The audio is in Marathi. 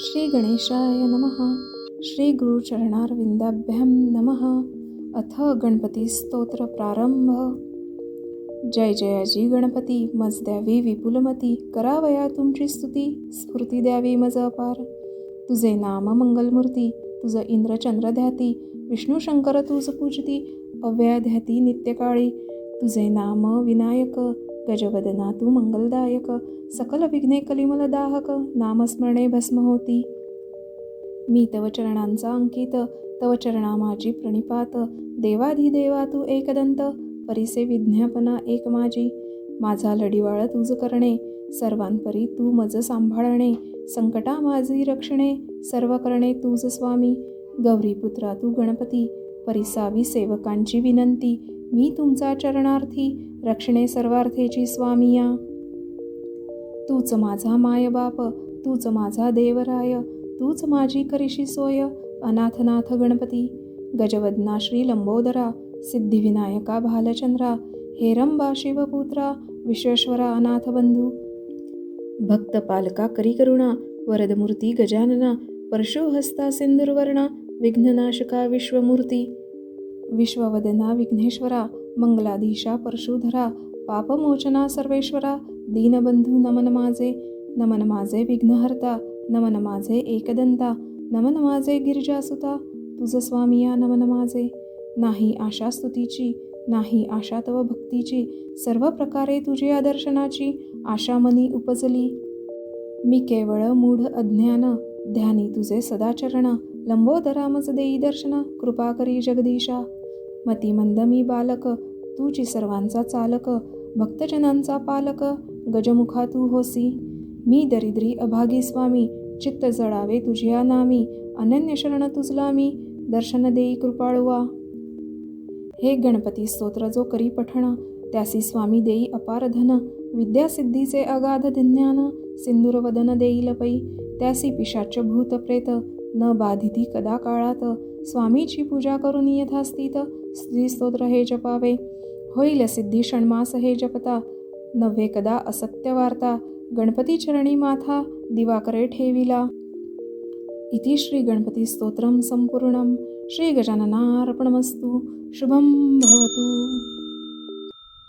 श्री गणेशाय नमः. श्री गुरुचरणारविंदाभ्यां नमः. अथ गणपती स्तोत्र प्रारंभ. जय जयाजी गणपती, मज द्यावी विपुलमती, करावया तुमची स्तुती, स्फूर्ती द्यावी मज अपार. तुझे नाम मंगलमूर्ती, तुझ इंद्रचंद्र ध्याती, विष्णू शंकर तुझ पूजती, अव्यय ध्याती नित्यकाळी. तुझे नाम विनायक, गजवदना तू मंगलदायक, सकल विघ्ने कलिमल दाहक, नामस्मरणे भस्म होती. मी तव चरणांचा अंकित, तव चरणा माझी प्रणिपात. देवाधिदेवा तू एकदंत, परिसे विज्ञापना एक माझी. माझा लढीवाळ तुझ करणे, सर्वांपरी तू मज सांभाळणे. संकटा माझी रक्षणे, सर्व करणे तुझ स्वामी. गौरीपुत्रा तू गणपती, परिसावी सेवकांची विनंती. मी तुमचा चरणार्थी, रक्षणे सर्वार्थेची स्वामिया. तूच माझा मायबाप, तूच माझा देवराय, तूच माझी करिशी सोय. अनाथनाथ गणपती, गजवदना श्री लंबोदरा, सिद्धिविनायका भालचंद्रा, हेरंबा शिवपुत्रा, विश्वेश्वरा अनाथ बंधू. भक्त पालका करी करुणा, वरदमूर्ती गजानना, परशुहस्ता सिंदूरवर्णा, विघ्ननाशका विश्वमूर्ती. विश्ववदना विघ्नेश्वरा, मंगलाधीशा परशुधरा, पापमोचना सर्वेश्वरा. दीनबंधू नमन माझे, नमन माझे विघ्नहर्ता, नमन माझे एकदंता, नमन माझे गिरिजासुता. तुझ स्वामिया नमन माझे. नाही आशा स्तुतीची, नाही आशा तव भक्तीची, सर्व प्रकारे तुझी दर्शनाची आशा मनी उपजली. मी केवळ मूढ अज्ञान, ध्यानी तुझे सदाचरण. लंबोदरा मज देई दर्शन, कृपा करी जगदीशा. मतिमंद मी बालक, तुझी सर्वांचा चालक, भक्तजनांचा पालक, गजमुखा तू होसी. मी दरिद्री अभागी स्वामी, चित्त जळावे तुझ्या नामी. अनन्य शरण तुझला मी, दर्शन देई कृपाळुवा. हे गणपती स्तोत्र जो करी पठण, त्यासी स्वामी देई अपार धन. विद्यासिद्धीचे अगाध ज्ञान, सिंदूरवदन देईल पै. त्यासी पिशाच भूत प्रेत, न बाधिती कदा काळात. स्वामीची पूजा करून यथास्थित, श्री स्तोत्र हे जपावे. होईल सिद्धी षण्मास हे जपता, नव्हे कदा असत्य वार्ता. गणपती चरणी माथा, दिवाकरे ठेविला. इति श्री गणपती स्तोत्रम संपूर्णम. श्री गजाननार्पणमस्तु. शुभम भवतु.